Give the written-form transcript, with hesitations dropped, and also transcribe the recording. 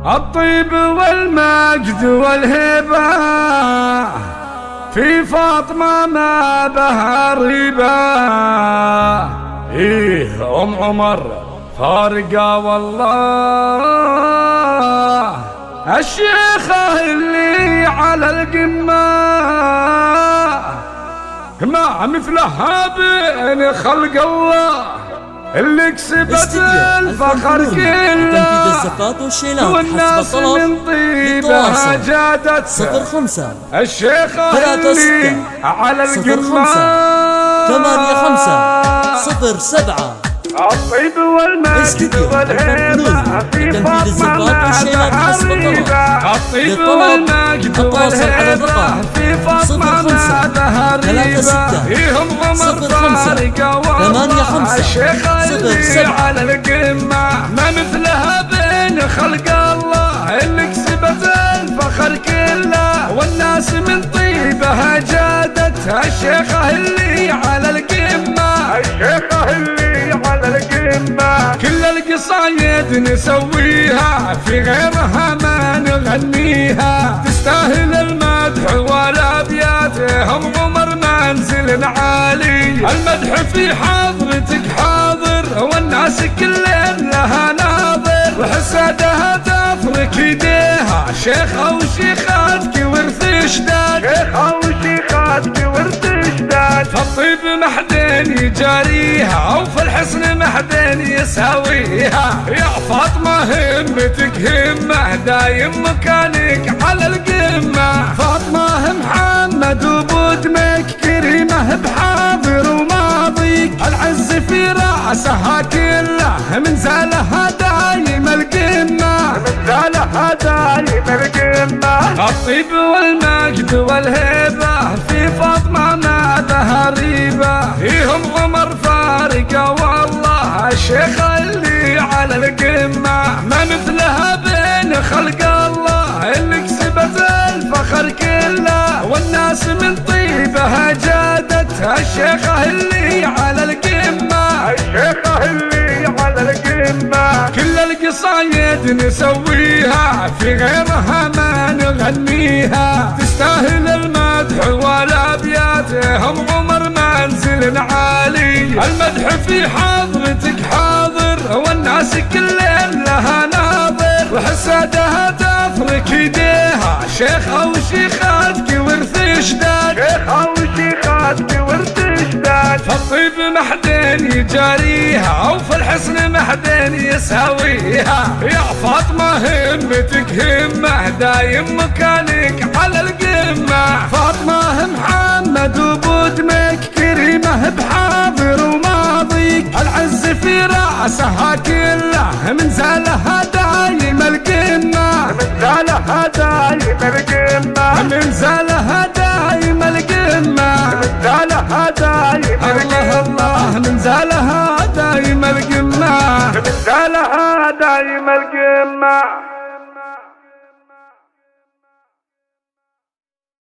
الطيب والمجد والهبة في فاطمة ما بها ريبة. إيه أم عمر فارقة والله، الشيخة اللي على القمة ما مثلها بين خلق الله، اللي كسبت الفخر كله والناس من طيبها جادت. 05 الشيخة 36 على القمة 85 07. الطيب والمجد والهبة في فاطمة ما بها ريبة. الطيب والمجد والهبة في فاطمة ما بها ريبة. فيهم عمر فارقة والله، الشيخة اللي على القمة ما مثلها بين خلق الله، اللي كسبت الفخر كله والناس من طيبها جادتها. الشيخة اللي على القمة، الشيخة اللي على القمة كل القصايد نسويها، في غيرها ما نغنيها. تستاهل المدح والابيات، هم عمر منزل عالي. المدح في حضرتك حاضر والناس كلهم لها ناظر، وحسادها تفرك يديها. شيخة وشيخاتك ورث اشداد، شيخة وشيخاتك ورث اشداد. فالطيب محدين يجاريها وفي الحسن محدين يساويها. يا فاطمة همتك همة دايم مكانك على القمة. فاطمة محمد وبدمك كريمة بحاضر وماضيك، العز في رأسها كله من زالها دايم القمة، من زالها دايم القمة. الطيب والمجد والهبة في فاطمة ما بها ريبة. فيهم عمر فارقة والله، الشيخة اللي على القمة ما مثلها بين خلق الله، اللي كسبت الفخر كله والناس من طيبها جادتها. الشيخة اللي على القمة، الشيخة اللي على القمة كل القصايد نسويها، في غيرها ما نغنيها. تستاهل المدح والابيات، هم عمر منزل عالي. المدح في حضرتك حاضر والناس كلهم لها ناظر، وحسادها تفرك يديها. شيخة وشيخاتك ورث اشداد، شيخة وشيخاتك ورث اشداد. فالطيب محدين يجاريها وفي الحسن محدين يساويها. يا فاطمة همتك همة دايم مكانك على القمة. فاطمة محمد وبدمك كريمة بحاضر وماضيك، العز في رأسها كله من زالها دايم القمة، من زالها دايم القمة، من زالها دايم القمة، من زالها دايم القمة. الله من زالها دايم القمة، من زالها دايم القمة.